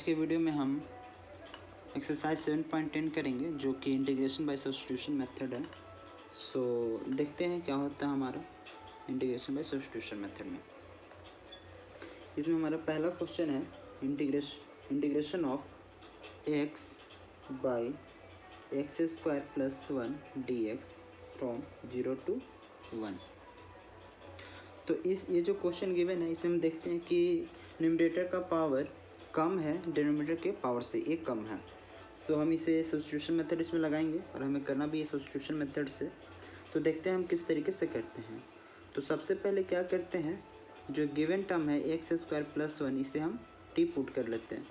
आज के वीडियो में हम एक्सरसाइज 7.10 करेंगे जो कि इंटीग्रेशन बाय सब्स्टिट्यूशन मेथड है। सो देखते हैं क्या होता है हमारा इंटीग्रेशन बाय सब्स्टिट्यूशन मेथड में। इसमें हमारा पहला क्वेश्चन है integration of x by x square plus 1 dx from 0 to 1। तो ये जो क्वेश्चन गिवन है इसमें हम देखते हैं कि न्यूमरेटर का पावर कम है डिनोमिनेटर के पावर से, एक कम है। सो हम इसे सब्स्टिट्यूशन मेथड इसमें लगाएंगे और हमें करना भी है सब्स्टिट्यूशन मेथड से। तो देखते हैं हम किस तरीके से करते हैं। तो सबसे पहले क्या करते हैं, जो गिवन टर्म है एक्स स्क्वायर प्लस 1 इसे हम टी पुट कर लेते हैं।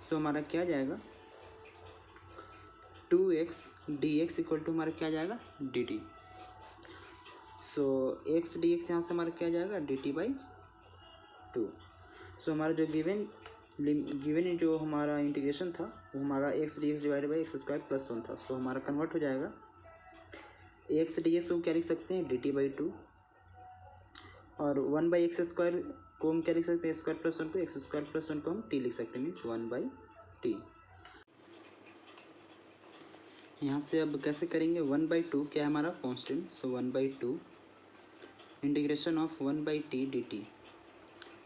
सो हमारा क्या जाएगा 2x dx इक्वल टू हमारा क्या जाएगा dt। सो x dx यहाँ से हमारा क्या जाएगा dt बाई 2। सो हमारा जो गिवन जो हमारा इंटीग्रेशन था वो हमारा x d x divide by x square plus 1 था। सो हमारा कन्वर्ट हो जाएगा एक्स डी एक्स को क्या लिख सकते हैं डी टी बाई 2 और 1 बाई एक्स स्क्वायर को हम क्या लिख सकते हैं स्क्वायर प्लस 1 को एक्स स्क्वायर प्लस 1 को हम टी लिख सकते हैं मीन्स 1 बाई टी। यहाँ से अब कैसे करेंगे 1 बाई 2 क्या है हमारा constant. So 1 by 2 integration of 1 by T D T.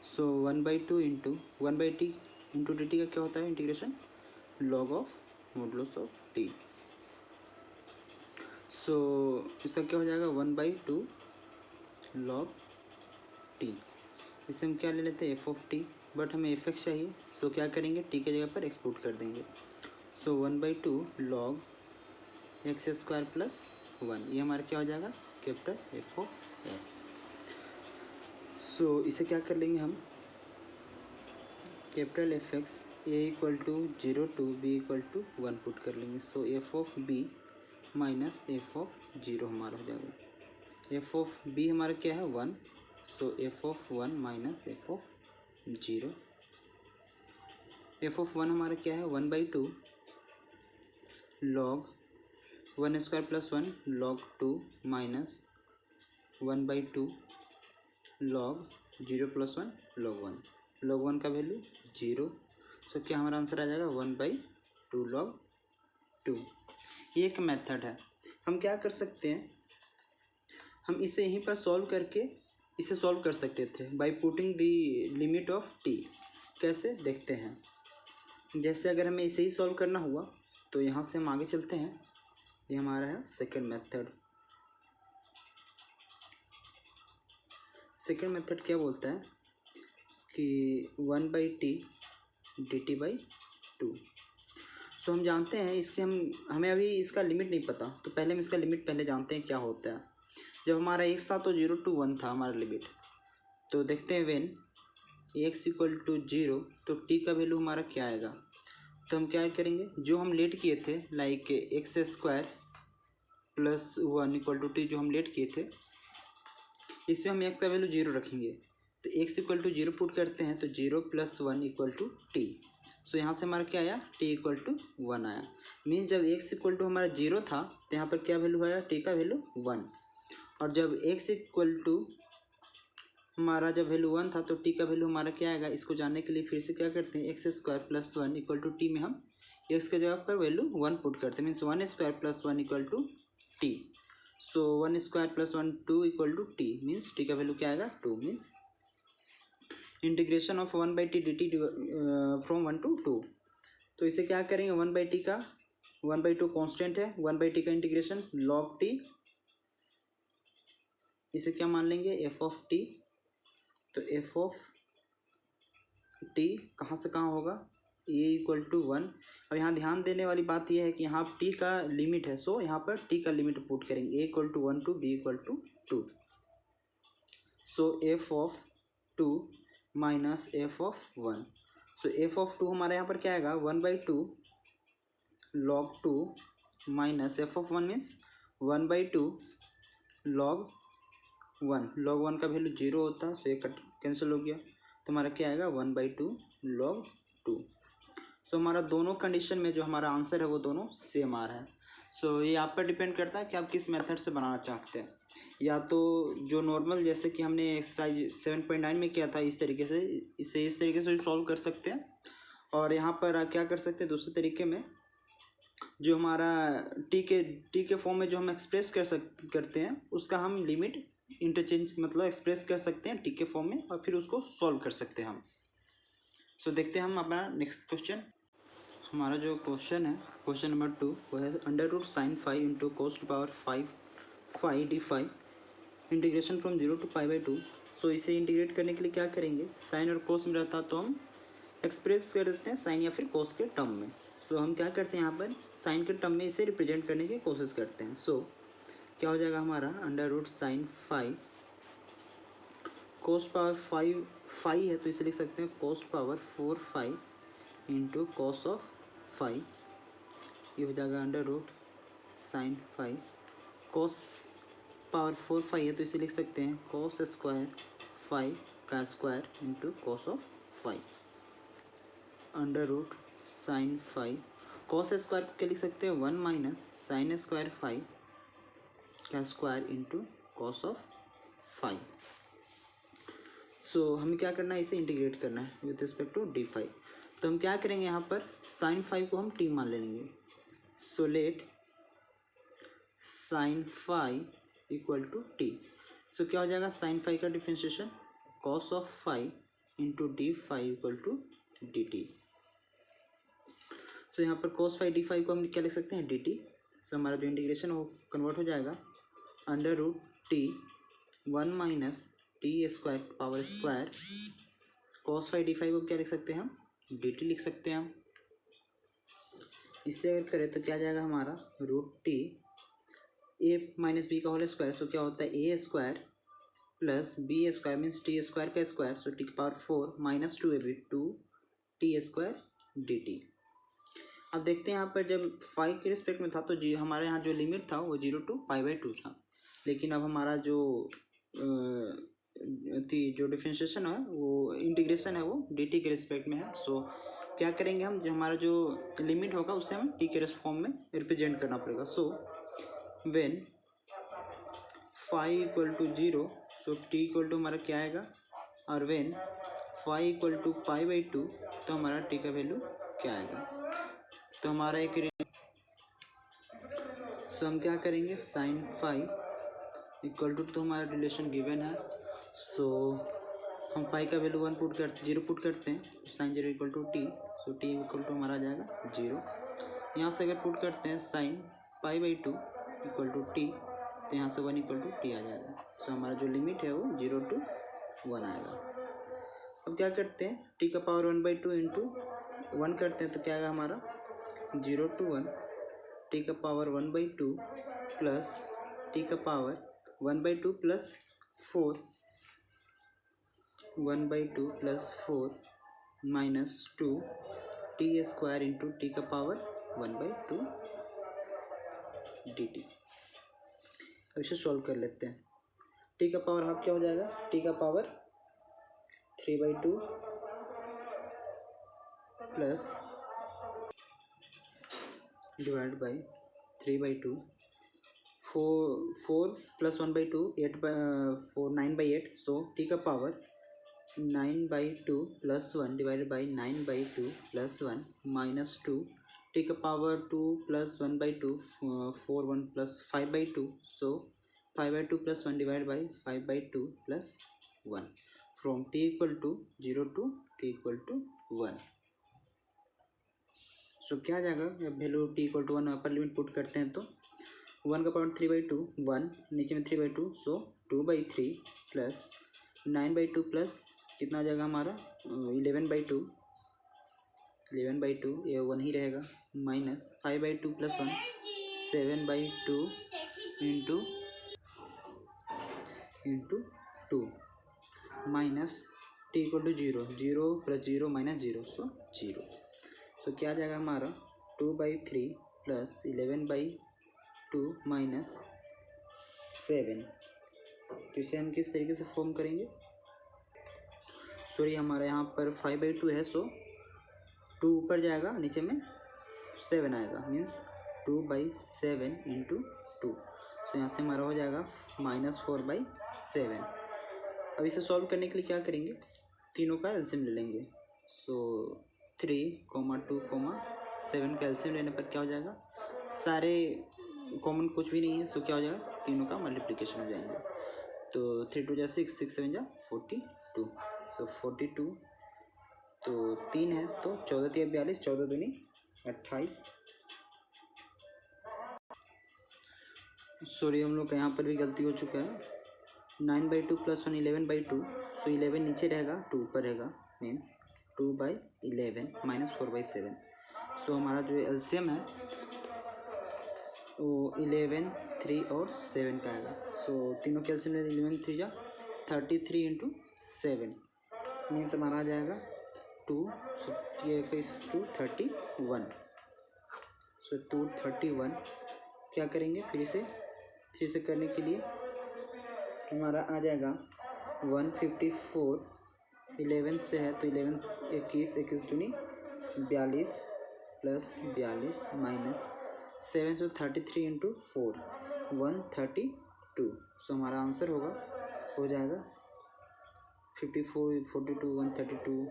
So 1 by 2 into 1 by T into D T का क्या होता है integration log of modulus of T. So इसका क्या हो जाएगा 1 बाई 2 लॉग टी। इसे हम क्या ले लेते हैं एफ ऑफ टी, बट हमें एफ एक्स चाहिए। सो क्या करेंगे टी के जगह पर एक्सपोर्ट कर देंगे। So 1 by 2 log X square plus 1 ये हमारा क्या हो जाएगा capital F of X. So इसे क्या कर लेंगे हम capital F X A equal to 0 to B equal to 1 put कर लेंगे। So F of B minus F of 0 हमारा हो जाएगा। एफ ऑफ बी हमारा क्या है 1। So F of 1 minus F of 0। F of 1 हमारा क्या है 1 by 2 log 1 square plus 1 log 2 minus 1 by 2 log 0 plus 1 log 1। Log 1 का वैल्यू 0। सो क्या हमारा आंसर आ जाएगा 1 बाई 2 लॉग 2। ये एक मेथड है। हम क्या कर सकते हैं, हम इसे यहीं पर सॉल्व करके इसे सॉल्व कर सकते थे by putting the limit of T. कैसे देखते हैं, जैसे अगर हमें इसे ही सॉल्व करना हुआ तो यहाँ से हम आगे चलते हैं। ये हमारा है सेकेंड मेथड। सेकेंड मेथड क्या बोलता है कि 1 by T D t by 2। सो हम जानते हैं इसके हमें अभी इसका लिमिट नहीं पता, तो पहले हम इसका लिमिट पहले जानते हैं क्या होता है। जब हमारा एक साथ तो 0 to 1 था हमारा लिमिट, तो देखते हैं व्हेन एक्स इक्वल टू 0 तो टी का वैल्यू हमारा क्या आएगा। तो हम क्या करेंगे जो हम लेट किए थे like x square plus 1 equal to t जो हम लेट किए थे इससे हम एक्स का वैल्यू 0 रखेंगे। तो एक्स इक्वल टू 0 पुट करते हैं तो 0 plus 1 equal to T. So यहाँ से हमारा क्या आया टी इक्वल टू 1 आया। मीन्स जब एक्स इक्वल टू हमारा 0 था तो यहाँ पर क्या वैल्यू आया टी का वैल्यू 1। और जब एक्स इक्वल टू हमारा जब वैल्यू 1 था तो टी का वैल्यू हमारा क्या आएगा। इसको जानने के लिए फिर से क्या करते हैं x square plus 1 equal to t में हम एक्स के जगह पर वैल्यू 1 पुट करते हैं। Means 1 square plus 1 equal to T. So 1 square plus 1 2 equal to t means t का वैल्यू क्या आएगा 2। Means integration of 1 by T D t from 1 to 2। तो इसे क्या करेंगे 1 बाई टी का 1 बाई 2 कॉन्स्टेंट है 1 बाई टी का इंटीग्रेशन लॉग टी, इसे क्या मान लेंगे एफ ऑफ टी। तो एफ ऑफ टी कहाँ से कहाँ होगा ए इक्वल टू 1। अब यहाँ ध्यान देने वाली बात यह है कि यहाँ टी का लिमिट है। सो यहाँ पर टी का लिमिट पुट करेंगे A equal to 1 to B equal to 2। So F of 2 minus F of 1। So F of 2 हमारे यहाँ पर क्या आएगा 1 by 2 log 2 minus F of 1 means 1 by 2 log 1। Log 1 का वैल्यू 0 होता है। सो ये कैंसिल हो गया तो हमारा क्या आएगा 1 बाई 2 लॉग 2। सो हमारा दोनों कंडीशन में जो हमारा आंसर है वो दोनों सेम आ रहा है। सो ये आप पर डिपेंड करता है कि आप किस मेथड से बनाना चाहते हैं। या तो जो नॉर्मल जैसे कि हमने एक्सरसाइज 7.9 में किया था इस तरीके से, इसे इस तरीके से सॉल्व कर सकते हैं। और यहाँ पर क्या कर सकते हैं दूसरे तरीके में, जो हमारा टी के फॉर्म में जो हम एक्सप्रेस करते हैं उसका हम लिमिट इंटरचेंज मतलब एक्सप्रेस कर सकते हैं टी के फॉर्म में और फिर उसको सॉल्व कर सकते हैं हम। सो देखते हैं हम अपना नेक्स्ट क्वेश्चन। हमारा जो क्वेश्चन है क्वेश्चन नंबर 2 वो है √sin5 into cos to power 5 phi d5 integration from 0 to π/2। सो इसे इंटीग्रेट करने के लिए क्या करेंगे, साइन और कोस में रहता तो हम एक्सप्रेस कर देते हैं साइन या फिर कोस के टर्म में। सो हम क्या करते हैं यहाँ पर साइन के टर्म में इसे रिप्रेजेंट करने की कोशिश करते हैं। सो क्या हो जाएगा हमारा √sin5 कोस पावर 5 फाई है तो इसे लिख सकते हैं cos power 4 phi into cos of 5। ये हो जाएगा √sin5 कोस पावर 4 फाई है तो इसे लिख सकते हैं कोस स्क्वायर 5 का square into cos of 5 √sin5 cos square को क्या लिख सकते हैं 1 माइनस साइन स्क्वायर 5 का स्क्वायर इंटू कॉस ऑफ 5। सो हमें क्या करना है, इसे इंटीग्रेट करना है विद रिस्पेक्ट टू d5। तो हम क्या करेंगे यहाँ पर साइन 5 को हम t मान लेंगे। So let sine 5 equal to T. So क्या हो जाएगा साइन 5 का differentiation cos of 5 into d5 equal to dt। So यहाँ पर cos 5 d5 को हम क्या लिख सकते हैं dt। सो हमारा जो इंटीग्रेशन हो कन्वर्ट हो जाएगा √t 1 minus T square power square cos 5 d5 को क्या लिख सकते हैं हम dt लिख सकते हैं हम। इससे अगर करें तो क्या आ जाएगा हमारा √t a माइनस बी का होल स्क्वायर। सो क्या होता है a square plus b square means t square का स्क्वायर। सो टी की power 4 minus 2 t square dt। अब देखते हैं यहाँ पर जब 5 के रिस्पेक्ट में था तो जी हमारे यहाँ जो लिमिट था वो 0 to π/2 था, लेकिन अब हमारा जो जो डिफरेंशिएशन है वो इंटीग्रेशन है वो dt के रिस्पेक्ट में है। सो क्या करेंगे हम, जो हमारा जो लिमिट होगा उसे हमें t के फॉर्म में रिप्रेजेंट करना पड़ेगा। So when phi equal to 0 so t equal to हमारा क्या आएगा, और व्हेन फाई इक्वल टू π/2 तो हमारा t का वैल्यू क्या आएगा। तो हमारा एक सो हम क्या करेंगे साइन 5 इक्वल टू, तो हमारा रिलेशन गिवन है। सो हम पाई का वैल्यू 1 पुट करते 0 पुट करते हैं तो sine 0 equal to T. So t equal to हमारा आ जाएगा 0। यहाँ से अगर पुट करते हैं साइन π/2 इक्वल टू टी तो यहाँ से 1 इक्वल टू टी आ जाएगा। सो हमारा जो लिमिट है वो 0 to 1 आएगा। अब क्या करते हैं टी का पावर 1/2 इंटू 1 करते हैं तो क्या आएगा हमारा 0 to 1 टी का पावर 1/2 प्लस टी का power 1/2 plus 4 1/2 plus 4 minus 2 t square into T का पावर 1/2 dt। अब इसे सॉल्व कर लेते हैं। टी का पावर हाफ क्या हो जाएगा, टी का power 3/2 plus divide by 3/2 4 plus 1/2 4 9/8। So t का power 9/2 plus 1 divided by 9/2 plus 1 minus 2 t का power 2 plus 1/2 4 1 plus 5/2। So 5/2 plus 1 divide by 5/2 plus 1 from t equal to 0 to t equal to 1। So क्या आ जाएगा, value t equal to 1 upper limit put करते हैं तो 1 का power 3/2 1 नीचे में 3/2 सो 2/3 प्लस 9/2 प्लस कितना आ जाएगा हमारा 11/2 ये 1 ही रहेगा minus 5/2 plus 1 7/2 into 2 minus t equal to 0 plus 0 minus 0 so 0। तो क्या आ जाएगा हमारा 2/3 प्लस 11/2 माइनस 7। तो इसे हम किस तरीके से फॉर्म करेंगे, सॉरी हमारा यहाँ पर 5/2 है। सो 2 ऊपर जाएगा नीचे में 7 आएगा मीन्स 2/7 इंटू 2। तो यहाँ से हमारा हो जाएगा -4/7। अब इसे सॉल्व करने के लिए क्या करेंगे, तीनों का एलसीएम ले लेंगे। सो 3,2,7 का एलसीएम लेने पर क्या हो जाएगा, सारे कॉमन कुछ भी नहीं है, सो क्या हो जाएगा, तीनों का मल्टीप्लिकेशन हो जाएंगे। तो 3 2 जा 6, 6 7 जा 42, सो 42, तो 3 है तो 14 3 42, 14 दूनी 28। सॉरी हम लोग का यहाँ पर भी गलती हो चुका है, 9/2 + 1 11/2, तो 11 नीचे रहेगा, 2 ऊपर रहेगा, मीन्स 2/11 - 4/7। सो हमारा जो एलसीएम है वो 11, 3 और 7 का आएगा। सो तीनों के एलसीएम 11 3 जा 33 × 7 मीन्स हमारा आ जाएगा 2, सो 231। सो 231 क्या करेंगे, फिर से करने के लिए हमारा आ जाएगा 154, 11 से है तो 11 21, 21 दूनी 42 + 42 - 7, सो 33 × 4 132। सो हमारा आंसर हो जाएगा 54 42 132,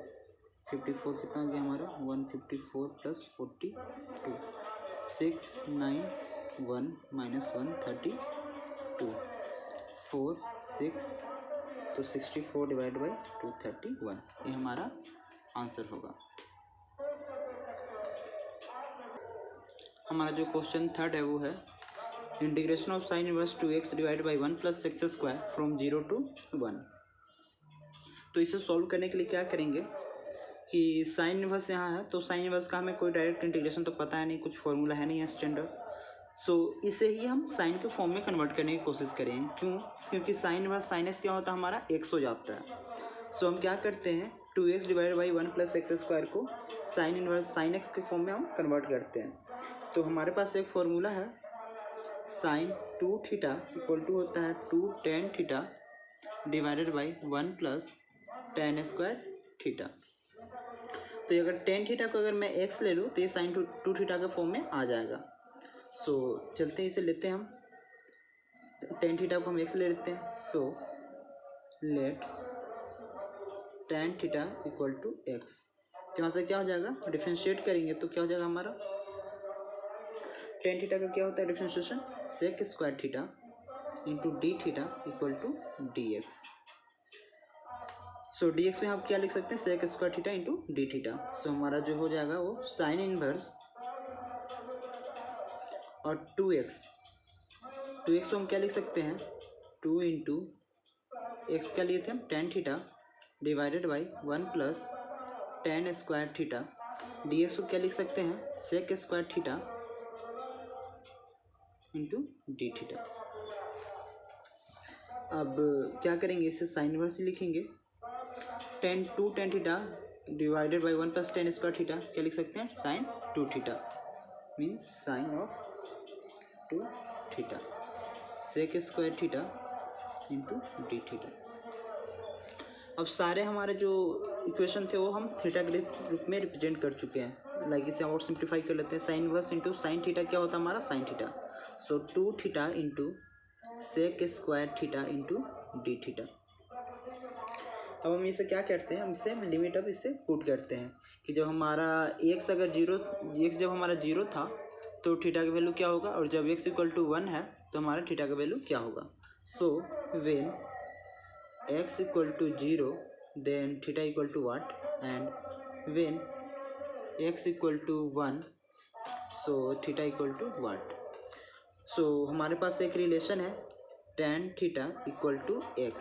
54 कितना हो गया हमारा, 154 + 42, 691 - 132, 4 6, तो 64 / 231, ये हमारा आंसर होगा। हमारा जो क्वेश्चन थर्ड है वो है integration of sin inverse 2x / 1 + x² from 0 to 1। तो इसे सॉल्व करने के लिए क्या करेंगे कि साइन इनवर्स यहाँ है, तो साइन इनवर्स का हमें कोई डायरेक्ट इंटीग्रेशन तो पता है नहीं, कुछ फॉर्मूला है नहीं है स्टैंडर्ड, सो इसे ही हम साइन के फॉर्म में कन्वर्ट करने की कोशिश करें। क्योंकि साइन इनवर्स साइन एक्स क्या होता है हमारा, एक्स हो जाता है। सो हम क्या करते हैं, 2x / 1 + x² को साइन इनवर्स साइन एक्स के फॉर्म में हम कन्वर्ट करते हैं। तो हमारे पास एक फॉर्मूला है, साइन 2θ = होता है 2 tan θ / 1 + tan²θ। तो अगर tan θ को अगर मैं x ले लूँ तो ये साइन 2θ के फॉर्म में आ जाएगा। सो चलते हैं, इसे लेते हैं हम, tan θ को हम x ले लेते हैं। सो लेट tan θ = x, तो यहाँ से क्या हो जाएगा, डिफ्रेंशिएट करेंगे तो क्या हो जाएगा हमारा, tan θ का क्या होता है डिफ्रेंशिएशन, sec² θ × dθ = dx। सो dx में हम क्या लिख सकते हैं, sec² θ × dθ। सो हमारा जो हो जाएगा वो साइन इनवर्स और 2x को हम क्या लिख सकते हैं, 2 × x क्या लिए थे हम, tan θ / 1 + tan²θ, dx को क्या लिख सकते हैं, sec² θ × dθ। अब क्या करेंगे, इसे साइन इनवर्स ही लिखेंगे, 2 tan θ / 1 + tan²θ क्या लिख सकते हैं, sign 2θ means sign of 2θ, sec² θ × dθ। अब सारे हमारे जो इक्वेशन थे वो हम थीटा के रूप में रिप्रेजेंट कर चुके हैं। लाइक इसे और सिंप्लीफाई कर लेते हैं, साइन इनवर्स × साइन थीटा क्या होता है हमारा, साइन थीटा। सो 2θ × sec² θ × dθ। अब हम इसे क्या करते हैं, हम इसे लिमिट अब इसे पुट करते हैं कि जब हमारा x अगर जब हमारा 0 था तो थीटा का वैल्यू क्या होगा, और जब x = 1 है तो हमारा थीटा का वैल्यू क्या होगा। So when x = 0 then theta = what, and when x = 1 so theta = what। सो हमारे पास एक रिलेशन है tan θ = x,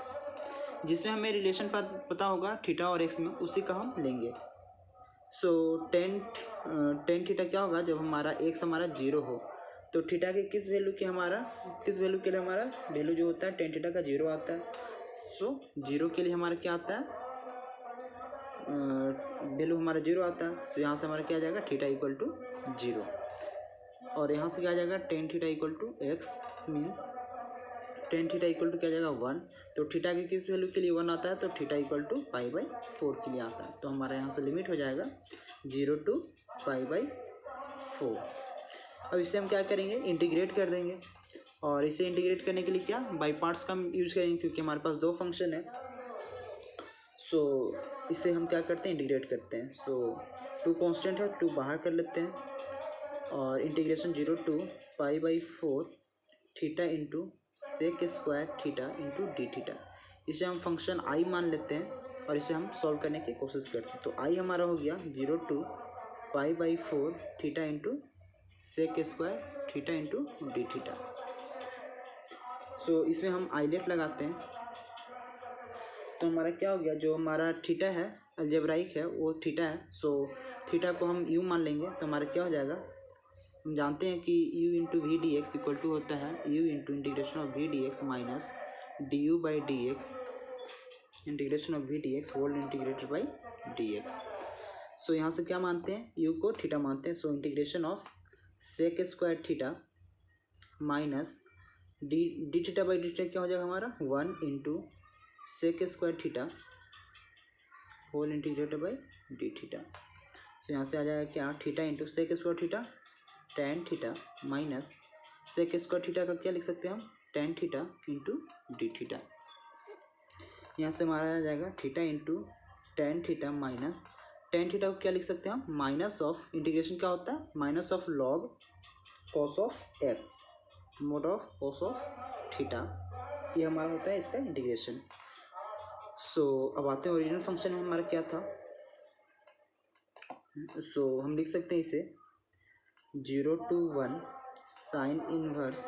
जिसमें हमें रिलेशन पता होगा थीटा और एक्स में, उसी का हम लेंगे। सो tan θ क्या होगा, जब हमारा एक्स हमारा 0 हो तो थीटा के किस वैल्यू के लिए हमारा वैल्यू जो होता है tan θ का 0 आता है। सो 0 के लिए हमारा क्या आता है, वैल्यू हमारा 0 आता है। सो यहाँ से हमारा क्या आ जाएगा, थीटा = 0, और यहाँ से क्या आ जाएगा, tan θ = x मीन्स tan θ क्या आ जाएगा 1। तो थीटा के किस वैल्यू के लिए 1 आता है, तो थीटा = π/4 के लिए आता है। तो हमारा यहाँ से लिमिट हो जाएगा 0 to π/4। अब इसे हम क्या करेंगे, इंटीग्रेट कर देंगे, और इसे इंटीग्रेट करने के लिए क्या, बाई पार्ट्स का हम यूज़ करेंगे, क्योंकि हमारे पास 2 फंक्शन है। सो इसे हम क्या करते हैं, इंटीग्रेट करते हैं। सो टू कांस्टेंट है, टू बाहर कर लेते हैं, और integration 0 to π/4 theta into sec square theta into d theta. इसे हम फंक्शन आई मान लेते हैं और इसे हम सॉल्व करने की कोशिश करते हैं। तो आई हमारा हो गया 0 to π/4 theta into sec square theta into d theta. So इसमें हम आइलेट लगाते हैं, तो हमारा क्या हो गया, जो हमारा थीटा है अलजेब्राइक है वो थीटा है। सो थीटा को हम यू मान लेंगे, तो हमारा क्या हो जाएगा, हम जानते हैं कि u into v d x equal to होता है u into integration of v d x minus d u by d x integration of v d x whole integrated by d x. So यहाँ से क्या मानते हैं, u को theta मानते हैं। So integration of sec square theta minus d theta by d theta क्या हो जाएगा हमारा 1 into sec square theta whole integrated by d theta. तो यहाँ से आ जाएगा क्या, theta into sec square theta tan theta minus sec square theta का क्या लिख सकते हैं हम, tan theta into d theta. यहाँ से हमारा आ जाएगा theta into tan theta minus tan theta को क्या लिख सकते हैं हम, माइनस ऑफ इंटीग्रेशन क्या होता है, minus of log cos of x mode of cos of theta, ये हमारा होता है इसका इंटीग्रेशन। सो अब आते हैं ओरिजिनल फंक्शन में हमारा क्या था। सो हम लिख सकते हैं इसे 0 to 1 sine inverse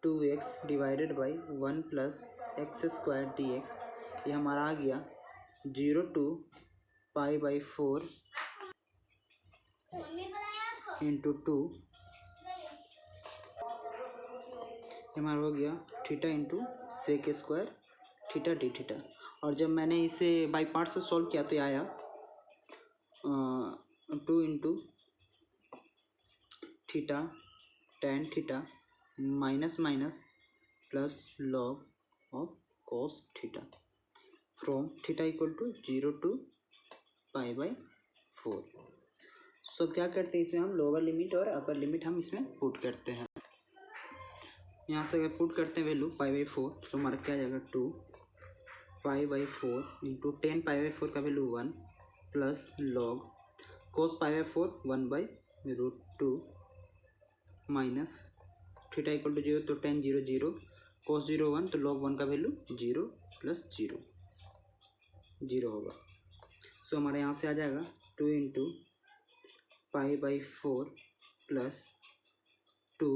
2x divided by 1 plus x square D x. ये हमारा आ गया 0 टू π/4 इंटू 2, हमारा हो गया theta into sec square theta d theta. और जब मैंने इसे बाई पार्ट से सॉल्व किया तो ये आया 2 into theta tan theta minus minus plus log of cos theta from theta equal to 0 to π/4। So क्या करते हैं, इसमें हम लोअर लिमिट और अपर लिमिट हम इसमें पुट करते हैं। यहाँ से अगर पुट करते हैं वैल्यू π/4 तो हमारा क्या आ जाएगा 2 π/4 इंटू 10 π/4 का value 1 plus log cos π/4 1/√2 minus theta equal to 0 तो 10 0 0 cos 0 1 तो log 1 का वैल्यू 0 प्लस 0 0 होगा। सो हमारे यहाँ से आ जाएगा 2 इंटू π/4 प्लस 2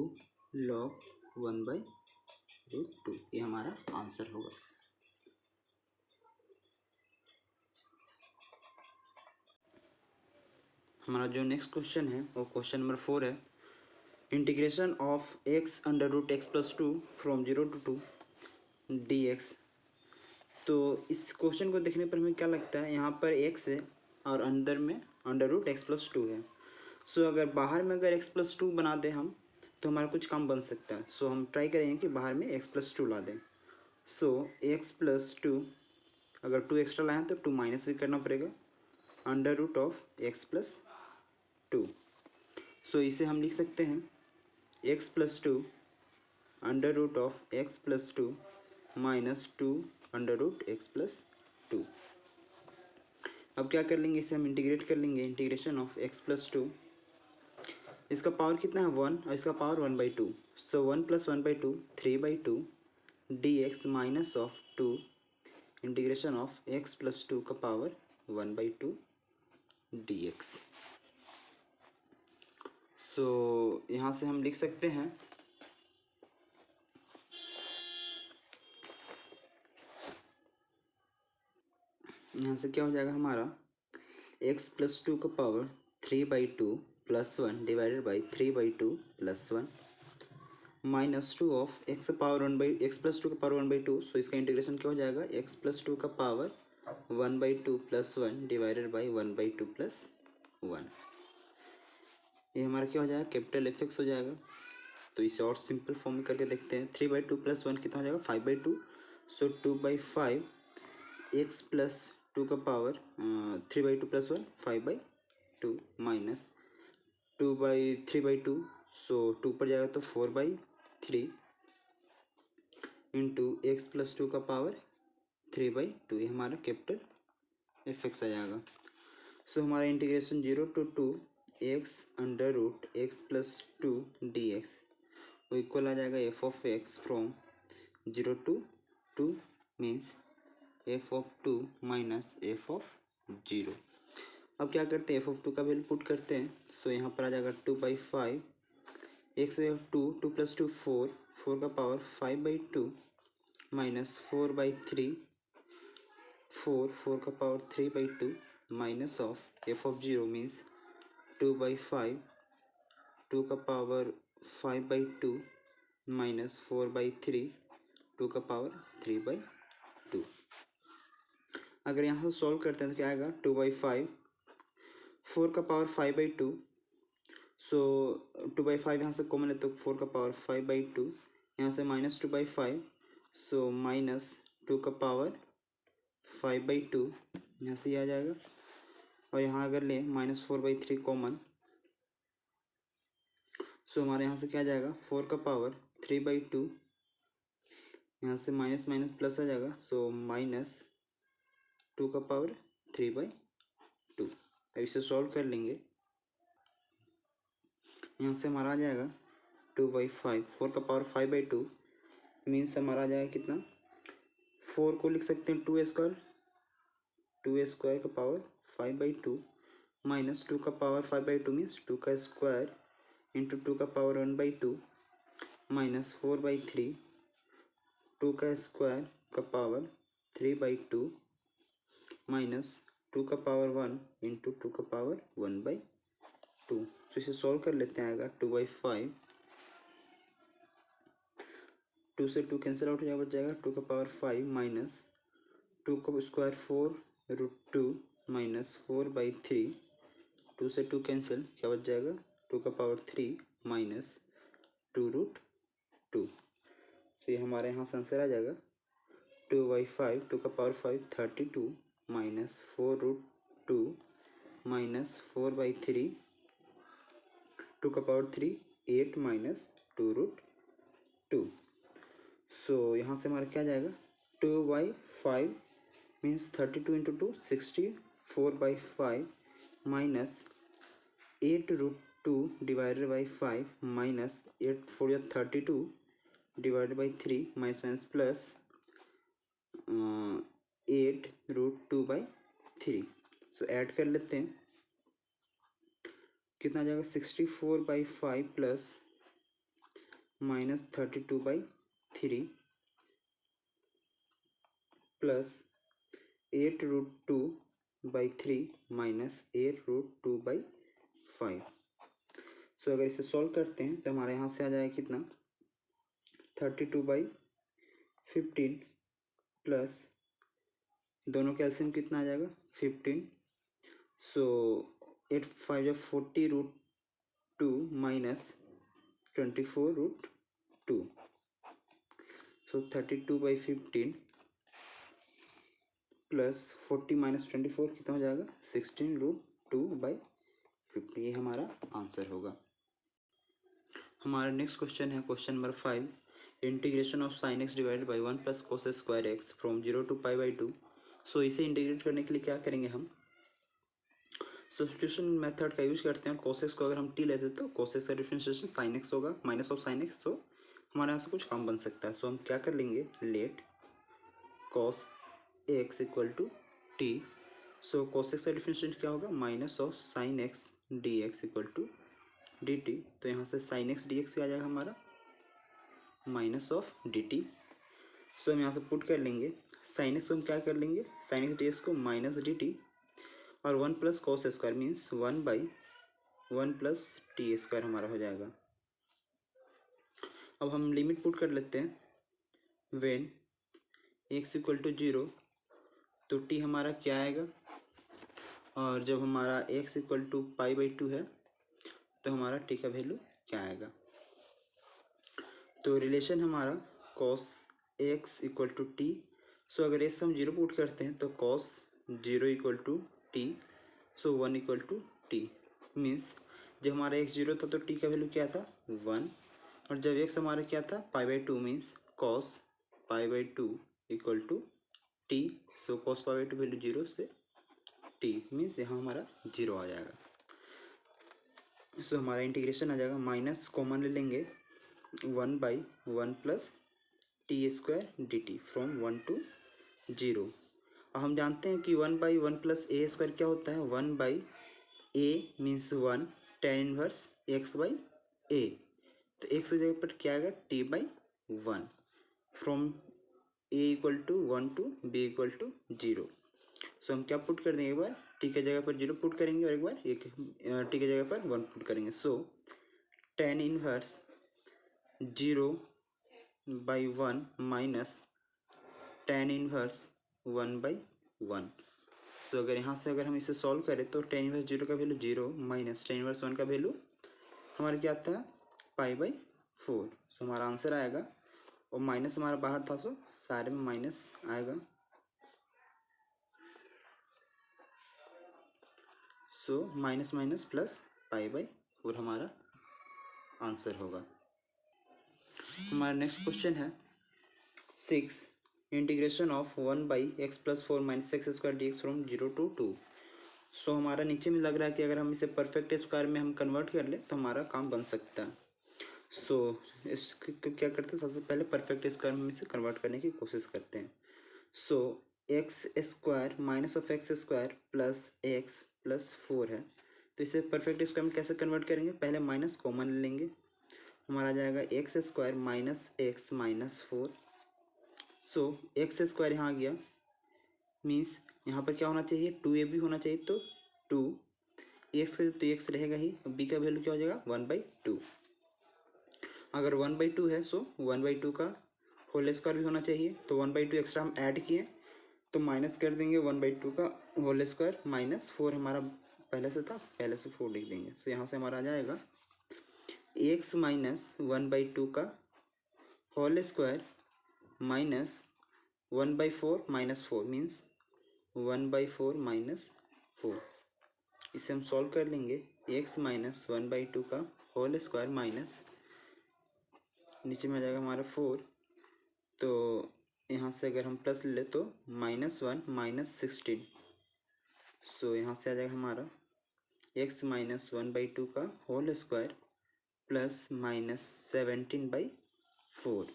log 1/√2, ये हमारा आंसर होगा। हमारा जो नेक्स्ट क्वेश्चन है वो क्वेश्चन नंबर 4 है, integration of x under root x plus 2 from 0 to 2 dx। तो इस क्वेश्चन को देखने पर हमें क्या लगता है, यहाँ पर x है और अंदर में अंडर रूट x प्लस 2 है। सो अगर बाहर में अगर x प्लस 2 बना दें हम तो हमारा कुछ काम बन सकता है। सो हम ट्राई करेंगे कि बाहर में x प्लस 2 ला दें। सो x प्लस 2 अगर 2 एक्स्ट्रा लाएँ तो 2 माइनस भी करना पड़ेगा under root of x plus 2। So इसे हम लिख सकते हैं x plus 2 under root of x plus 2 minus 2 under root x plus 2। अब क्या कर लेंगे, इसे हम इंटीग्रेट कर लेंगे, इंटीग्रेशन ऑफ x प्लस 2, इसका पावर कितना है 1 और इसका power 1/2। So 1 plus 1/2 3/2 dx minus of 2 integration of x plus 2 का पावर 1/2 dx। सो यहाँ से हम लिख सकते हैं यहाँ से क्या हो जाएगा हमारा x प्लस 2 का power 3/2 plus 1 divided by 3/2 plus 1 minus 2 of x power 1/x plus 2 का पावर 1/2। सो इसका इंटीग्रेशन क्या हो जाएगा, x प्लस 2 का power 1/2 plus 1 divided by 1/2 plus 1। ये हमारा क्या हो जाएगा, कैपिटल एफ(x) हो जाएगा। तो इसे और सिंपल फॉर्म में करके देखते हैं, 3/2 प्लस 1 कितना हो जाएगा 5/2। सो 2/5 x प्लस 2 का पावर 3/2 प्लस 1 5/2 माइनस 2/3/2। सो 2 पर जाएगा तो 4/3 इंटू एक्स प्लस 2 का पावर 3/2, ये हमारा कैपिटल एफ(x) आ जाएगा। सो हमारा integration 0 to 2 x under root x plus 2 d x वो इक्वल आ जाएगा f of x from 0 to 2 मीन्स f of 2 minus F of 0। अब क्या करते हैं, एफ ऑफ 2 का वैल्यू पुट करते हैं। सो यहाँ पर आ जाएगा 2/5 एक्स 2 प्लस 2 4 का पावर 5/2 माइनस 4/3 4 का power 3/2 minus of F of 0 means 2/5 2 का पावर 5/2 माइनस 4/3 2 का पावर 3/2। अगर यहाँ से सॉल्व करते हैं तो क्या आएगा 2/5 4 का पावर 5/2 सो 2/5 यहाँ से कॉमन है तो 4 का पावर 5/2 यहाँ से माइनस 2/5 सो माइनस 2 का पावर 5/2 यहाँ से आ जाएगा और यहाँ अगर ले माइनस 4/3 कॉमन सो हमारे यहाँ से क्या आ जाएगा 4 का पावर 3/2 यहाँ से माइनस माइनस प्लस आ जाएगा सो माइनस 2 का पावर 3/2। अब इसे सॉल्व कर लेंगे। यहाँ से हमारा आ जाएगा 2/5 4 का पावर 5/2 मीन्स हमारा आ जाएगा कितना 4 को लिख सकते हैं 2a स्क्वायर का पावर 5/2 माइनस 2 का पावर 5/2 मीन्स 2 का स्क्वायर इंटू 2 का पावर 1/2 माइनस 4/3 2 का स्क्वायर का पावर 3/2 माइनस 2 का पावर 1 इंटू 2 का पावर 1/2। तो इसे सॉल्व कर लेते हैं। आएगा 2/5 2 से 2 कैंसिल आउट हो जाएगा, बच जाएगा 2 का पावर 5 माइनस 2 का स्क्वायर 4√2 माइनस 4/3 2 से 2 कैंसिल क्या बच जाएगा 2 का पावर 3 माइनस 2√2। तो ये हमारे यहाँ से आंसर आ जाएगा 2/5 2 का पावर 5 32 माइनस 4√2 माइनस 4/3 2 का पावर 3 8 माइनस 2√2। सो यहाँ से हमारा क्या जाएगा 2/5 means 32 into 2 64/5 minus 8√2 divided by 5 minus 8 4 32 divided by 3 minus minus plus 8√2/3। So add कर लेते हैं कितना जाएगा 64/5 प्लस माइनस 32/3 प्लस 8√2/3 माइनस 8√2/5। सो अगर इसे सॉल्व करते हैं तो हमारे यहाँ से आ जाएगा कितना 32/15 प्लस दोनों का एलसीएम कितना आ जाएगा 15 सो 8 5 40√2 माइनस 24√2 सो 32/15 प्लस 40 माइनस 24 कितना हो जाएगा 16√2/15। ये हमारा आंसर होगा। हमारा नेक्स्ट क्वेश्चन है question number 5 integration of sine x divided by 1 plus cos square x from 0 to π/2। सो इसे इंटीग्रेट करने के लिए क्या करेंगे हम सब्स्टिट्यूशन मेथड का यूज करते हैं। कोस एक्स को अगर हम टी लेते हैं तो कोस एक्स का डिफरेंशिएशन साइन एक्स होगा माइनस ऑफ साइन एक्स। तो हमारे यहाँ से कुछ काम बन सकता है। सो हम क्या कर लेंगे let cos x equal to T. So cos x का डिफरेंशिएशन क्या होगा minus of sine x d x equal to d t. तो यहाँ से साइन एक्स डी एक्स आ जाएगा हमारा minus of d T. So हम यहाँ से पुट कर लेंगे साइन एक्स को हम क्या कर लेंगे साइन एक्स डी एक्स को माइनस डी टी और 1 plus cos square means 1/1 plus T square हमारा हो जाएगा। अब हम लिमिट पुट कर लेते हैं वेन एक्स इक्वल टू 0 तो टी हमारा क्या आएगा और जब हमारा एक्स इक्वल टू π/2 है तो हमारा टी का वैल्यू क्या आएगा। तो रिलेशन हमारा cos x equal to T. So अगर एक्स हम 0 पुट करते हैं तो cos 0 equal to T so 1 equal to t means जब हमारा एक्स 0 था तो टी का वैल्यू क्या था 1 और जब एक्स हमारा क्या था π/2 means cos π/2 equal to T. So cos π/2 value 0 से टी मीन्स यहाँ हमारा 0 आ जाएगा। सो हमारा इंटीग्रेशन आ जाएगा, माइनस कॉमन ले लेंगे 1/1 plus T square D t from 1 to 0। अब हम जानते हैं कि 1/1 प्लस ए स्क्वायर क्या होता है, 1/a means 1 tan inverse x/a। तो x की जगह पर क्या आएगा, t/1 from a = 1 to b = 0। सो हम क्या पुट कर देंगे, एक बार t की जगह पर 0 पुट करेंगे और एक बार t की जगह पर 1 पुट करेंगे। सो tan inverse 0/1 minus tan inverse 1/1। सो अगर यहाँ से अगर हम इसे सॉल्व करें तो tan इनवर्स 0 का वैल्यू 0 माइनस tan इनवर्स 1 का वैल्यू हमारा क्या आता है, π/4। सो हमारा आंसर आएगा, और माइनस हमारा बाहर था सो सारे में माइनस आएगा। सो माइनस माइनस प्लस π/4 हमारा आंसर होगा। हमारा नेक्स्ट क्वेश्चन है 6, integration of 1/x + 4 - x² dx from 0 to 2। सो हमारा नीचे में लग रहा है कि अगर हम इसे परफेक्ट स्क्वायर में हम कन्वर्ट कर ले तो हमारा काम बन सकता है। सो इसको क्या करते हैं, सबसे पहले परफेक्ट स्क्वायर में हम इसे कन्वर्ट करने की कोशिश करते हैं। सो x² minus of x² plus x plus 4 है, तो इसे परफेक्ट स्क्वायर में कैसे कन्वर्ट करेंगे, पहले माइनस कॉमन ले लेंगे, हमारा आ जाएगा x² माइनस x माइनस 4। सो x² यहाँ आ गया, मीन्स यहाँ पर क्या होना चाहिए, 2ab होना चाहिए, तो 2 x का तो x रहेगा ही, b का वैल्यू क्या हो जाएगा 1/2। अगर 1/2 है सो 1/2 का होल स्क्वायर भी होना चाहिए, तो 1/2 एक्स्ट्रा हम ऐड किए तो माइनस कर देंगे 1/2 का होल स्क्वायर, माइनस 4 हमारा पहले से था, पहले से 4 लिख देंगे। सो यहाँ से हमारा आ जाएगा x माइनस 1/2 का whole square minus 1/4 minus 4 means 1/4 minus 4। इसे हम सॉल्व कर लेंगे, x माइनस 1/2 का होल स्क्वायर माइनस नीचे में आ जाएगा हमारा 4, तो यहाँ से अगर हम प्लस ले तो -1 माइनस 16। सो यहाँ से आ जाएगा हमारा x माइनस 1/2 का होल स्क्वायर प्लस माइनस 17/4।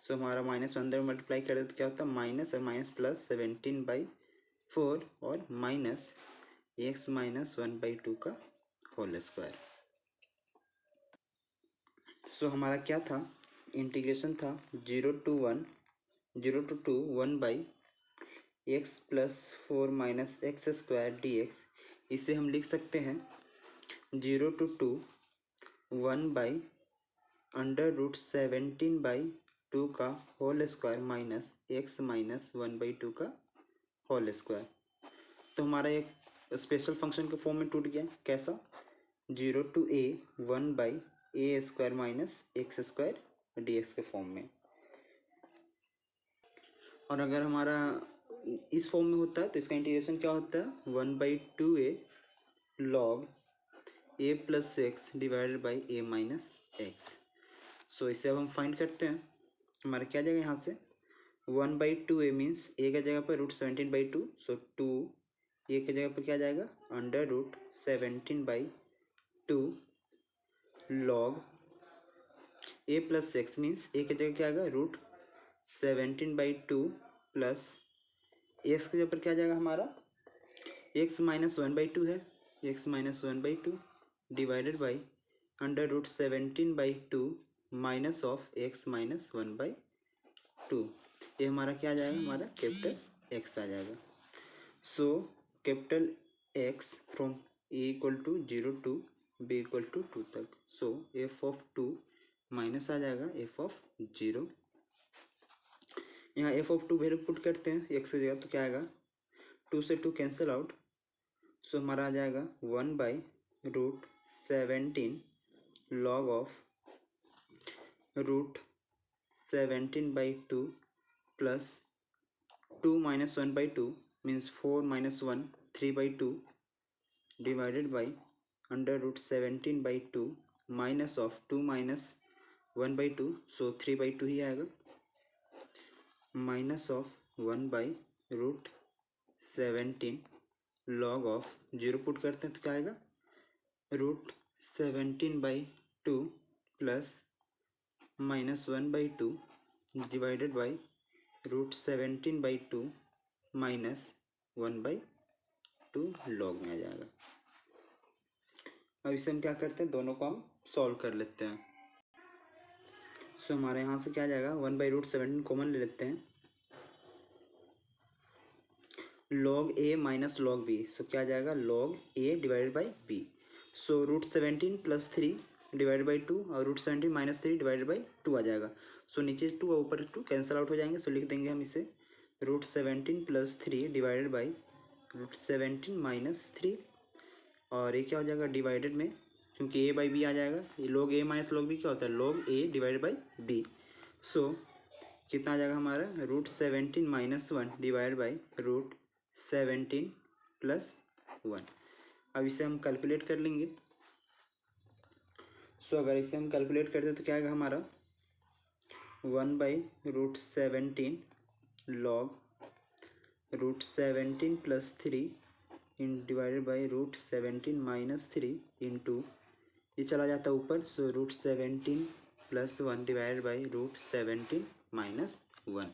सो हमारा माइनस अंदर मल्टीप्लाई कर दे तो क्या होता है, माइनस और माइनस प्लस 17/4 और माइनस x माइनस 1/2 का होल स्क्वायर। सो हमारा क्या था, इंटीग्रेशन था 0 to 2 1/x + 4 - x² dx। इसे हम लिख सकते हैं 0 to 2 1/√17/2 का whole square minus x minus 1/2 का होल स्क्वायर। तो हमारा एक स्पेशल फंक्शन के फॉर्म में टूट गया, कैसा, 0 to a 1/a² minus x² dx के फॉर्म में। और अगर हमारा इस फॉर्म में होता है तो इसका इंटीग्रेशन क्या होता है, 1/2a log a + x divided by a minus x। सो इसे अब हम फाइंड करते हैं, हमारा क्या जाएगा यहाँ से 1/2a मीन्स a की जगह पर √17/2, सो 2 a की जगह पर क्या जाएगा √17/2 log a + x means a की जगह क्या आएगा √17/2 प्लस x की जगह पर क्या जाएगा हमारा x माइनस 1/2 है, x minus 1/2 divided by √17/2 minus of x minus 1/2। ये हमारा क्या आ जाएगा, हमारा कैपिटल x आ जाएगा। So capital x from a = 0 to b = 2 तक। सो f(2) माइनस आ जाएगा f(0)। यहाँ f(2) वैल्यू पुट करते हैं x की जगह, तो क्या आएगा 2 से 2 कैंसिल आउट। सो हमारा आ जाएगा 1/√17 log of √17/2 plus 2 minus 1/2 means 4 minus 1 3/2 divided by √17/2 minus of 2 minus 1/2, सो 3/2 ही आएगा, minus of 1/√17 log of 0 put करते हैं तो क्या आएगा, √17/2 प्लस -1/2 डिवाइडेड बाई √17/2 -1/2 लॉग में आ जाएगा। अब इसे हम क्या करते हैं, दोनों को हम सॉल्व कर लेते हैं। सो हमारे यहाँ से क्या आ जाएगा, 1/√17 कॉमन ले लेते हैं, log a minus log b, सो क्या आ जाएगा, log a divided by b। So √17 + 3 divided by 2 और √17 - 3 डिवाइडेड बाई 2 आ जाएगा। सो नीचे 2 और ऊपर 2 कैंसिल आउट हो जाएंगे। सो लिख देंगे हम इसे √17 + 3 डिवाइडेड बाई √17 - 3, और ये क्या हो जाएगा डिवाइडेड में, क्योंकि a बाई b आ जाएगा। log a minus log b क्या होता है, log a divided by b। सो कितना आ जाएगा हमारा, √17 - 1 डिवाइड बाई √17 + 1। अब इसे हम कैलकुलेट कर लेंगे। सो अगर इसे हम कैलकुलेट करते हैं तो क्या आएगा हमारा, 1/√17 log √17 + 3 डिवाइडेड बाई √17 - 3 इंटू, ये चला जाता है ऊपर, सो √17 + 1 डिवाइडेड बाई √17 - 1।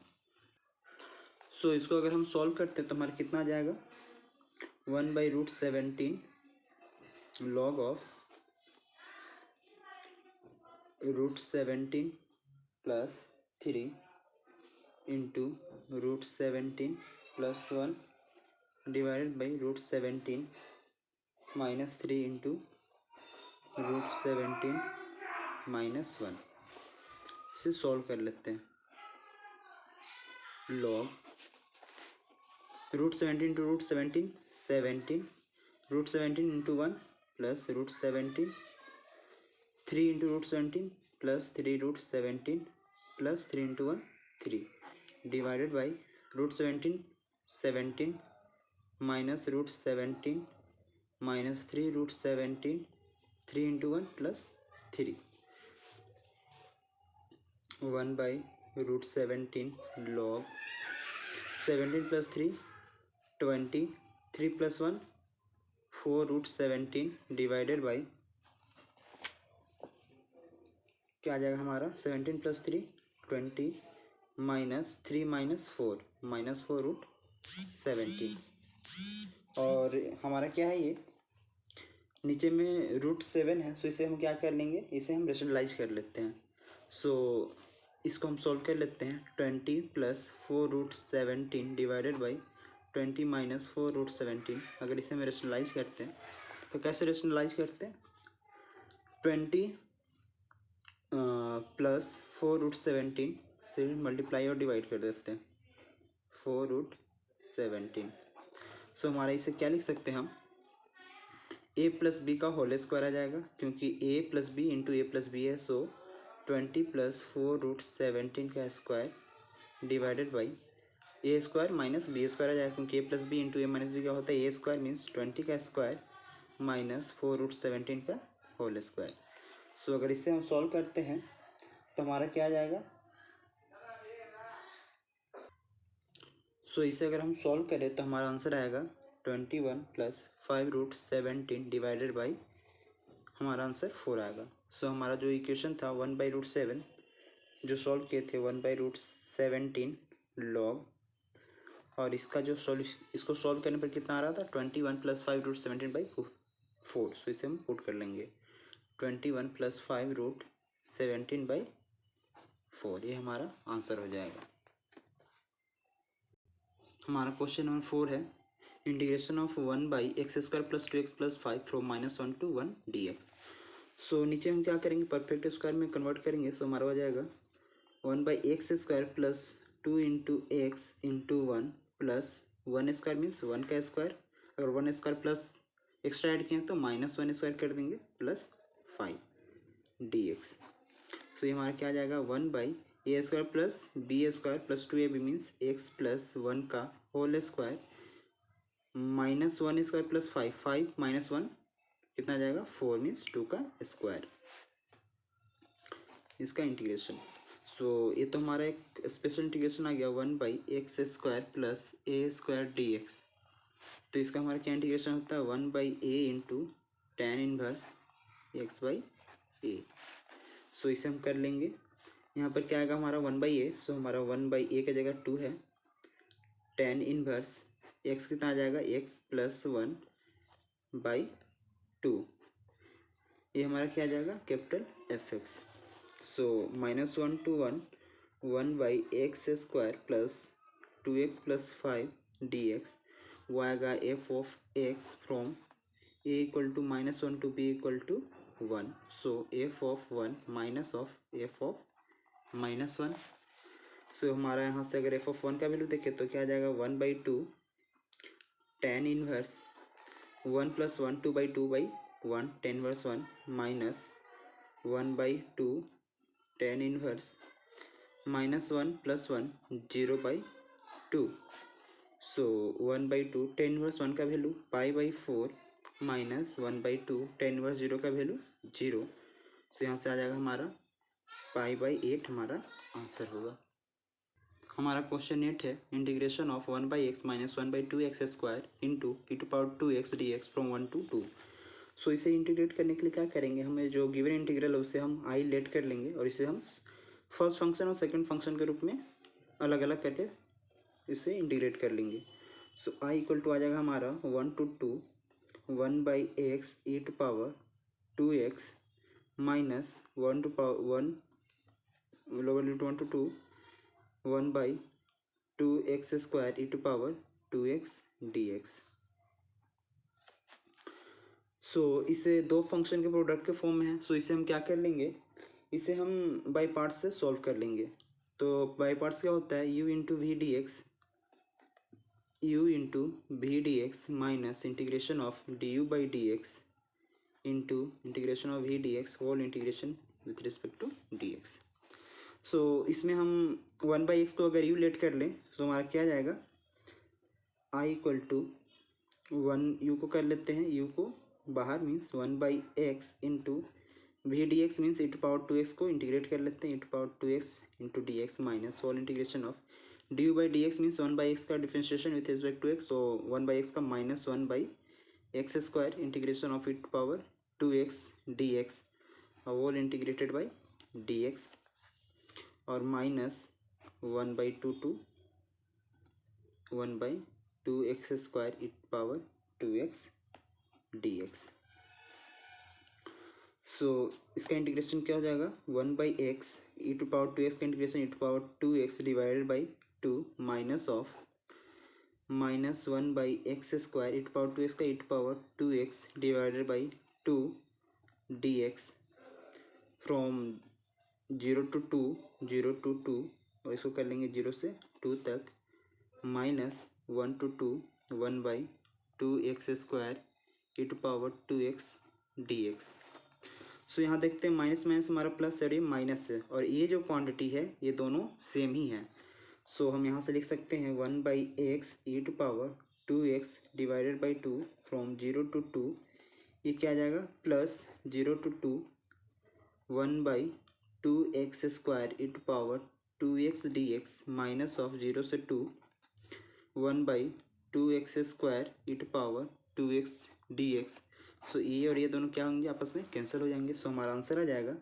सो इसको अगर हम सॉल्व करते हैं तो हमारा कितना आ जाएगा, 1/√17 log of √17 + 3 into √17 + 1 divided by √17 - 3 into √17 - 1। इसे सॉल्व कर लेते हैं। log √17 into √17 17, √17 into 1 plus √17, 3 into √17 plus 3 √17 plus 3 into 1 3 divided by √17 17 minus √17 minus 3 √17 3 into 1 plus 3 1/√17 log 17 + 3 20, 3 + 1 4 √17 divided by, क्या आ जाएगा हमारा, 17 + 3 20 माइनस 3 - 4 -4 √17। और हमारा क्या है, ये नीचे में √7 है। सो इसे हम क्या कर लेंगे, इसे हम रेशनलाइज कर लेते हैं। सो इसको हम सॉल्व कर लेते हैं। 20 + 4 √17 डिवाइडेड बाई 20 - 4 √17। अगर इसे हम रेशनलाइज करते हैं तो कैसे रेशनलाइज करते हैं, 20 + 4 √17 से मल्टीप्लाई और डिवाइड कर देते हैं, 4 √17। सो हमारा इसे क्या लिख सकते हैं हम, a + b का होल स्क्वायर आ जाएगा, क्योंकि a + b into a + b है। सो 20 + 4 √17 का square divided by a square minus b square आ जाएगा, क्योंकि a + b into a - b क्या होता है, a स्क्वायर मीन्स 20 का स्क्वायर माइनस 4 √17 का होल स्क्वायर। सो अगर इससे हम सॉल्व करते हैं तो हमारा क्या आ जाएगा, सो इसे अगर हम सॉल्व करें तो हमारा आंसर आएगा 21 + 5 √17 डिवाइडेड बाई, हमारा आंसर 4 आएगा। सो हमारा जो इक्वेशन था 1/√7 जो सॉल्व किए थे 1/√17 log, और इसका जो इसको सॉल्व करने पर कितना आ रहा था, 21 + 5 √17/4। सो इसे हम पुट कर लेंगे 21 + 5 √17/4, ये हमारा आंसर हो जाएगा। हमारा क्वेश्चन नंबर 4 है, integration of 1/x² + 2x + 5 from -1 to 1 dx। सो नीचे हम क्या करेंगे, परफेक्ट स्क्वायर में कन्वर्ट करेंगे। सो हमारा हो जाएगा 1/x² + 2 × x × 1 प्लस 1² मीन्स 1 का स्क्वायर, अगर 1² प्लस एक्स्ट्रा ऐड किए तो -1² कर देंगे प्लस 5 dx। तो ये हमारा क्या आ जाएगा, 1/a² + b² + 2ab means x + 1 का होल स्क्वायर -1² + 5 5 - 1 कितना आ जाएगा, 4 मीन्स 2 का स्क्वायर, इसका इंटीग्रेशन। सो ये तो हमारा एक स्पेशल इंटीग्रेशन आ गया 1/x² + a² dx। तो इसका हमारा क्या इंटीग्रेशन होता है 1/a into tan inverse x by a. So इसे हम कर लेंगे। यहाँ पर क्या आएगा हमारा 1/a, सो हमारा 1/a की जगह 2 है। tan इनवर्स x कितना आ जाएगा x प्लस 1/2, ये हमारा क्या आ जाएगा capital F x. So -1 to 1 1/x square plus 2x plus 5 dx, वो आएगा F of x from a equal to -1 to b equal to 1। So F of 1 minus of F of -1। So हमारा यहाँ से अगर एफ ऑफ 1 का value देखें तो क्या आ जाएगा 1/2 tan inverse 1 plus 1 2/2/1 tan inverse 1 minus 1/2 tan inverse -1 plus 1 0/2। सो 1/2 tan इनवर्स 1 का वैल्यू π/4 माइनस 1/2 tan इनवर्स 0 का वैल्यू 0। सो यहाँ से आ जाएगा हमारा π/8 हमारा आंसर होगा। हमारा क्वेश्चन 8 है integration of 1/x minus 1/2x square into e⁻2x dx from 1 to 2। So इसे इंटीग्रेट करने के लिए क्या करेंगे, हमें जो गिवन इंटीग्रल है उसे हम आई लेट कर लेंगे और इसे हम फर्स्ट फंक्शन और सेकंड फंक्शन के रूप में अलग अलग करके इसे इंटीग्रेट कर लेंगे। सो आई इक्वल टू आ जाएगा हमारा 1 to 2 1/x e⁻2x minus 1 to 1 lower limit 1 to 2 1/2x square e⁻2x dx। So इसे दो फंक्शन के प्रोडक्ट के फॉर्म में है। सो इसे हम क्या कर लेंगे, इसे हम बाई पार्ट्स से सॉल्व कर लेंगे। तो बाई पार्ट्स क्या होता है u into v d x minus integration of d u by d x into integration of v d x whole integration with respect to d x. So इसमें हम 1/x को अगर u लेट कर लें तो हमारा क्या जाएगा आई इक्वल टू 1 u को कर लेते हैं, u को बाहर means 1/x into v d x means e⁻2x को इंटीग्रेट कर लेते हैं e⁻2x into d x minus whole integration of d u by d x means 1/x का differentiation with respect to x, तो 1/x का minus 1/x square integration of e⁻2x d x whole integrated by d x और minus 1/2 to 1/2x square e⁻2x dx। So इसका integration क्या हो जाएगा 1/x e⁻2x का integration e⁻2x divided by 2 minus of minus 1/x square e⁻2x का e⁻2x divided by 2 dx from 0 to 2 और इसको कर लेंगे 0 से 2 तक minus 1 to 2 1/2x square e⁻2x dx। सो यहाँ देखते हैं माइनस माइनस हमारा प्लस है, माइनस है और ये जो क्वांटिटी है ये दोनों सेम ही है। सो हम यहाँ से लिख सकते हैं 1/x e⁻2x divided by 2 from 0 to 2, ये क्या आ जाएगा plus 0 to 2 1/2x square e⁻2x dx minus of 0 से 2 1/2x स्क्वायर e⁻2x dx। सो ये और ये दोनों क्या होंगे आपस में कैंसिल हो जाएंगे। सो हमारा आंसर आ जाएगा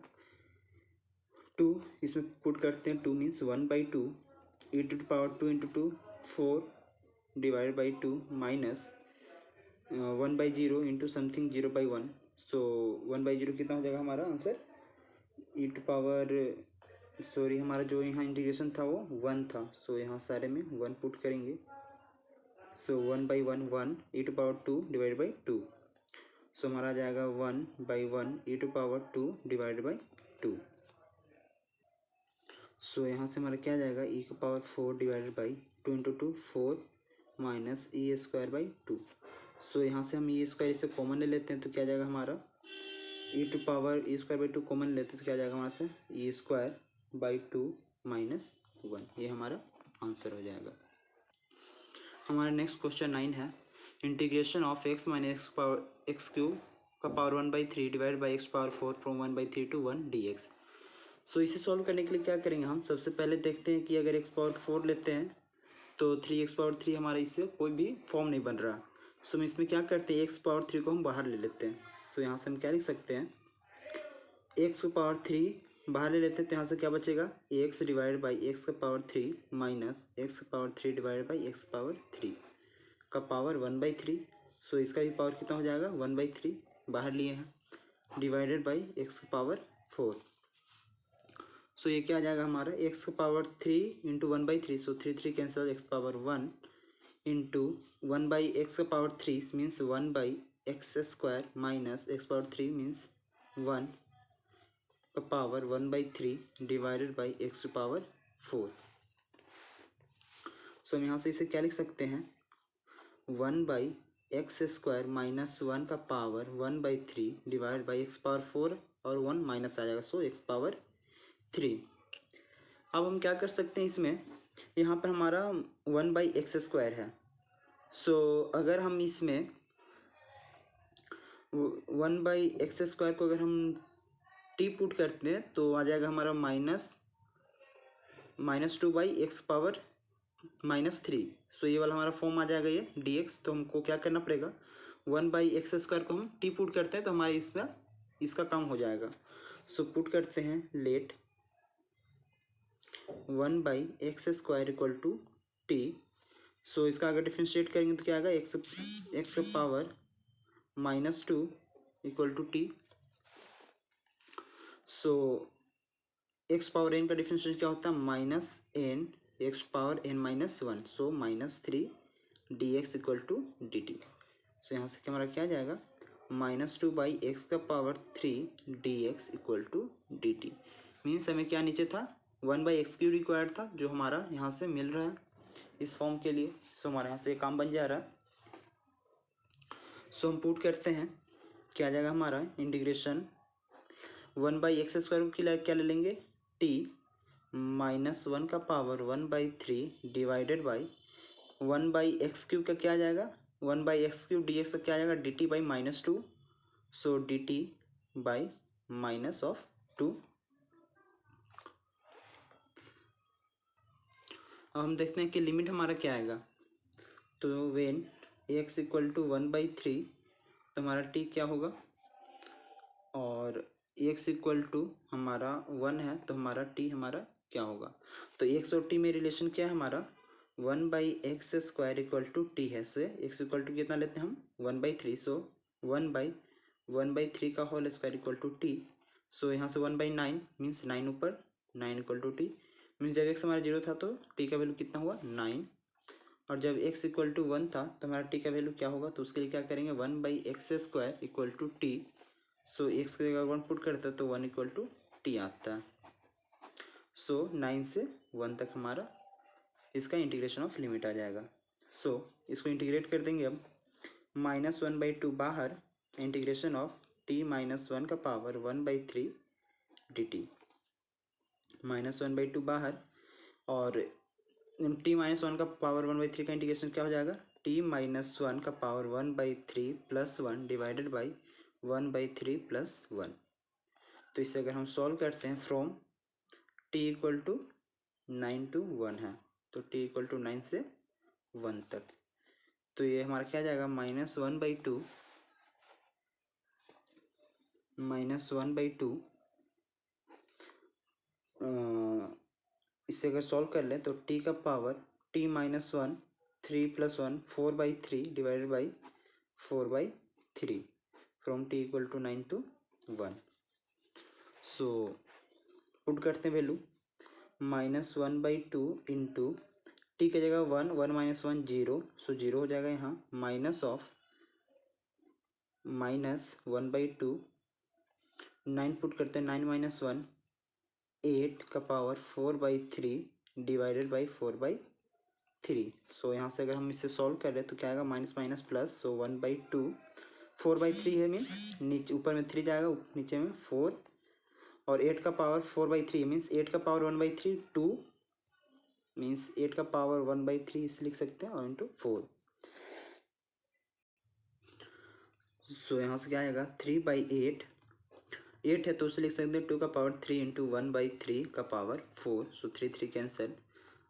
2, इसमें पुट करते हैं 2 means 1/2 e⁻2 into 2 4 divided by 2 minus 1/0 into something 0/1। सो 1/0 कितना हो जाएगा हमारा आंसर सॉरी हमारा जो यहाँ इंटीग्रेशन था वो 1 था। सो यहाँ सारे में 1 पुट करेंगे। सो 1/1 1 e⁻2 डिवाइडेड बाई 2। सो हमारा आ जाएगा 1/1 e⁻2 डिवाइडेड बाई 2। सो यहाँ से हमारा क्या आ जाएगा e⁻4 divided by 2 into 2 4 minus e square by 2। सो यहाँ से हम e स्क्वायर इसे कॉमन ले लेते हैं तो क्या आ जाएगा हमारा e स्क्वायर बाई 2 कॉमन लेते हैं तो क्या आ जाएगा हमारे से e स्क्वायर बाई 2 माइनस 1, ये हमारा आंसर हो जाएगा। हमारा नेक्स्ट क्वेश्चन 9 है integration of x minus x cube का power 1/3 divide by x⁴ from 1/3 to 1 dx। So इसे सॉल्व करने के लिए क्या करेंगे हम, सबसे पहले देखते हैं कि अगर x⁴ लेते हैं तो 3x⁴ हमारा इससे कोई भी फॉर्म नहीं बन रहा। सो हम इसमें क्या करते हैं, एक्स पावर 3 को हम बाहर ले लेते हैं। सो यहाँ से हम क्या लिख सकते हैं, एक्स को पावर 3 बाहर ले लेते हैं, तो यहाँ से क्या बचेगा, एक्स डिवाइड बाई एक्स का पावर 3 माइनस एक्स का power 3 divide by x power 3 का पावर 1/3। सो इसका भी पावर कितना हो जाएगा, 1/3 बाहर लिए हैं, डिवाइडेड बाई एक्स का पावर 4। सो ये क्या आ जाएगा हमारा, एक्स का power 3 into 1/3, so 3 cancel, x power 1 into 1/x का power 3 means 1/x² minus x power 3 means 1 का power 1/3 divided by x to power 4। So हम यहाँ से इसे क्या लिख सकते हैं, 1/x² माइनस 1 का power 1/3 divide by x power 4 और 1 माइनस आ जाएगा, सो एक्स पावर 3। अब हम क्या कर सकते हैं इसमें, यहाँ पर हमारा 1/x² है। सो अगर हम इसमें 1/x² को अगर हम टी पुट करते हैं तो आ जाएगा हमारा -2/x पावर -3। सो ये वाला हमारा फॉर्म आ जाएगा ये dx। तो हमको क्या करना पड़ेगा, 1/x² को हम टी पुट करते हैं तो हमारे इसका काम हो जाएगा। सो पुट करते हैं, let 1/x² equal to T. So इसका अगर डिफ्रेंशिएट करेंगे तो क्या आएगा, x power -2 equal to T. So x power n का डिफरेंशिएशन क्या होता है, -n x power n-1, so -3 dx equal to dt। So यहाँ से हमारा क्या आ जाएगा, -2/x का power 3 dx equal to dt। Means हमें क्या नीचे था, 1/x³ रिक्वायर्ड था, जो हमारा यहाँ से मिल रहा है इस फॉर्म के लिए। सो हमारे यहाँ से काम बन जा रहा है। सो हम पुट करते हैं, क्या आ जाएगा हमारा इंटीग्रेशन 1/x² की क्या ले लेंगे, t -1 का पावर 1/3 डिवाइडेड बाई 1/x³ का क्या आ जाएगा, 1/x³ dx का क्या आ जाएगा, dt by -2, so dt by -2। अब हम देखते हैं कि लिमिट हमारा क्या आएगा। तो वेन x इक्वल टू 1/3 तो हमारा t क्या होगा, और x इक्वल टू हमारा 1 है तो हमारा t हमारा क्या होगा। तो x और t में रिलेशन क्या है हमारा, 1/x² इक्वल टू टी है। से x इक्वल टू कितना लेते हैं हम, 1/3। सो 1/3 का whole square equal to T. So यहाँ से 1/9 मीन्स 9 ऊपर, 9 इक्वल टू टी। मीन्स जब x हमारा 0 था तो t का वैल्यू कितना हुआ, 9। और जब x इक्वल टू 1 था तो हमारा t का वैल्यू क्या होगा, तो उसके लिए क्या करेंगे, 1/x² equal to T. So x के जगह 1 पुट करते हैं तो 1 इक्वल टू टी आता है। सो 9 से 1 तक हमारा इसका इंटीग्रेशन ऑफ लिमिट आ जाएगा। सो इसको इंटीग्रेट कर देंगे अब, -1/2 बाहर, इंटीग्रेशन ऑफ t -1 का पावर 1/3 dt, -1/2 बाहर, और t -1 का पावर 1/3 का इंटीग्रेशन क्या हो जाएगा, t -1 का power 1/3 plus 1 divided by 1/3 plus 1। तो इसे अगर हम सॉल्व करते हैं from t equal to 9 to 1 है, तो t इक्वल टू 9 से 1 तक, तो ये हमारा क्या जाएगा, -1/2 इसे अगर सॉल्व कर लें तो t का power t -1 3 + 1 4/3 divided by 4/3 from t equal to 9 to 1। So put करते हैं वैल्यू, -1/2 इंटू टी की जगह 1 1 - 1 0, सो 0 हो जाएगा यहाँ, माइनस ऑफ -1/2, 9 पुट करते हैं, 9 - 1 8 का पावर 4/3 डिवाइडेड बाई 4/3। सो यहाँ से अगर हम इसे सॉल्व कर रहे हैं तो क्या आएगा, माइनस माइनस प्लस, सो 1/2 4/3 है, मीन्स नीचे ऊपर में 3 जाएगा, नीचे में 4, और 8 का पावर 4/3 मीन्स 8 का पावर 1/3 2, मीन्स 8 का पावर 1/3 इसे लिख सकते हैं, और इंटू 4। सो यहाँ से क्या आएगा, 3/8, 8 है तो उसे लिख सकते हैं 2 का पावर 3 इंटू 1/3 का पावर 4, सो 3 कैंसिल,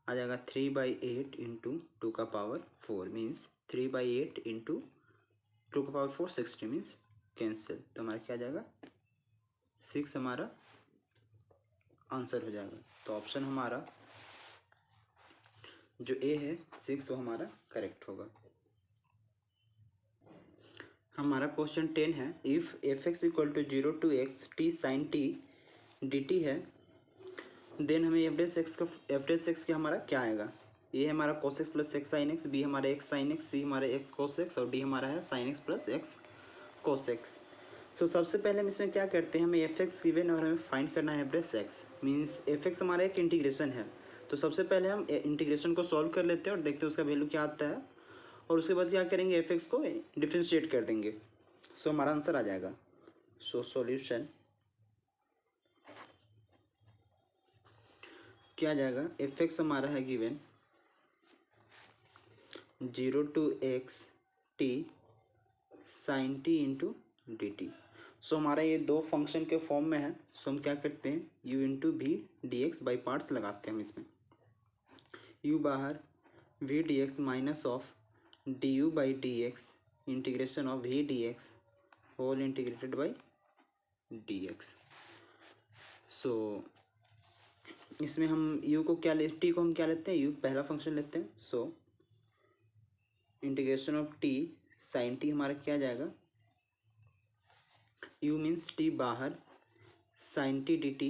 आ जाएगा 3/8 इंटू 2 का पावर 4, मीन्स 3/8 इंटू 2 का पावर 4 60 मीन्स कैंसिल, तो हमारा क्या आ जाएगा 6 हमारा आंसर हो जाएगा। तो ऑप्शन हमारा जो ए है 6 वो हमारा करेक्ट होगा। हमारा क्वेश्चन 10 है, if f x equal to 0 to x t sine t D t है, देन हमें एफ एक्स का हमारा क्या आएगा। ये है हमारा cos x plus x sine x, B हमारा एक्स साइन एक्स, सी हमारा एक्स cos x और डी हमारा है sine x plus x cos x। तो सबसे पहले हम इसमें क्या करते हैं, हमें एफ एक्स गिवन और हमें फाइंड करना है F x, means F x हमारा एक इंटीग्रेशन है। तो सबसे पहले हम इंटीग्रेशन को सॉल्व कर लेते हैं और देखते हैं उसका वैल्यू क्या आता है, और उसके बाद क्या करेंगे एफ एक्स को डिफ्रेंशिएट कर देंगे। सो हमारा आंसर आ जाएगा। सो सॉल्यूशन क्या आ जाएगा, एफ एक्स हमारा है given 0 to x t sine t into D T. So हमारा ये दो फंक्शन के फॉर्म में है। सो हम क्या करते हैं u into v d x by parts लगाते हैं हम इसमें। u बाहर v d x minus of d u by d x integration of v d x whole integrated by d x. So इसमें हम u को क्या ले, t को हम क्या लेते हैं, u पहला फंक्शन लेते हैं। So integration of t sine t हमारा क्या आ जाएगा, u मीन्स t बाहर sine t d t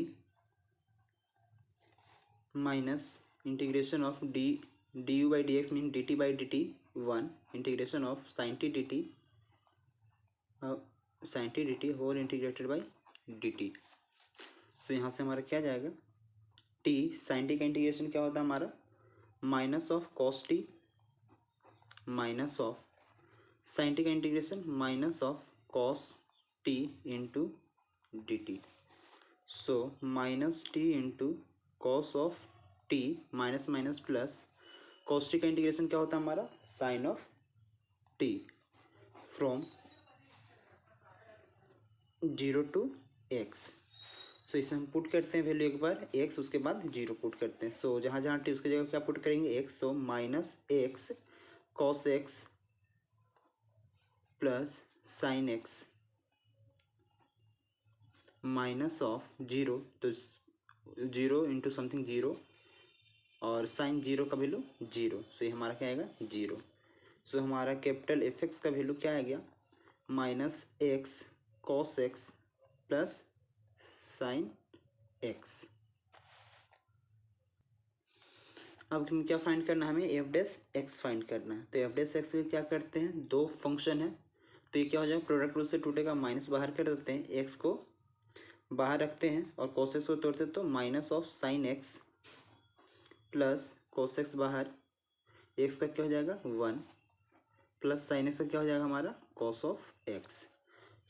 minus integration of d u by d x mean d t by d t 1 integration of sine t D t whole integrated by d T. So यहाँ से हमारा क्या जाएगा, t sine t का integration क्या होता है हमारा minus of cos t minus of sine t का integration minus of cos t into D T. So minus t into cos of t minus minus plus cos t का integration क्या होता है हमारा sine of t from 0 to x. So इसे हम put करते हैं वैल्यू एक बार एक्स, उसके बाद 0 पुट करते हैं। सो जहाँ जहाँ टी उसकी जगह क्या पुट करेंगे x. So minus x cos x plus sine x minus of 0, तो 0 इंटू समथिंग 0 और साइन 0 का वैल्यू 0। सो ये हमारा क्या आएगा 0। सो हमारा कैपिटल एफ एक्स का वैल्यू क्या आ गया minus x cos x plus sine x. अब हम क्या फाइंड करना है, हमें एफ डैश एक्स फाइंड करना है। तो एफ डैश एक्स क्या करते हैं, दो फंक्शन है तो ये क्या हो जाएगा प्रोडक्ट रूल से टूटेगा, माइनस बाहर कर देते हैं, एक्स को बाहर रखते हैं और cos x को तोड़ते हैं तो minus of sine x plus cos x बाहर, x का क्या हो जाएगा 1 प्लस साइन एक्स का क्या हो जाएगा हमारा cos ऑफ x।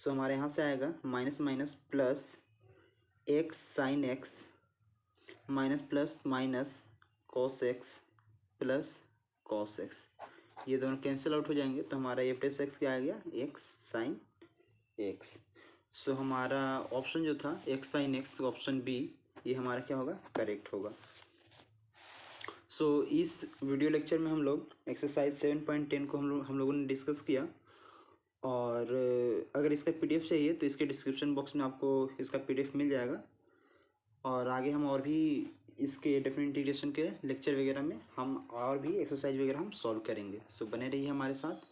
सो हमारे यहाँ से आएगा minus minus plus x sine x minus plus minus cos x plus cos x, ये दोनों कैंसिल आउट हो जाएंगे तो हमारा एफ डैश एक्स क्या आ गया एक्स साइन एक्स। सो हमारा ऑप्शन जो था x sine x option B ये हमारा क्या होगा करेक्ट होगा। सो इस वीडियो लेक्चर में हम लोग एक्सरसाइज 7.10 को हम लोगों ने डिस्कस किया, और अगर इसका पीडीएफ चाहिए तो इसके डिस्क्रिप्शन बॉक्स में आपको इसका पीडीएफ मिल जाएगा, और आगे हम और भी इसके डेफिनेट इंटीग्रेशन के लेक्चर वगैरह में हम और भी एक्सरसाइज वगैरह हम सॉल्व करेंगे। सो बने रहिए हमारे साथ।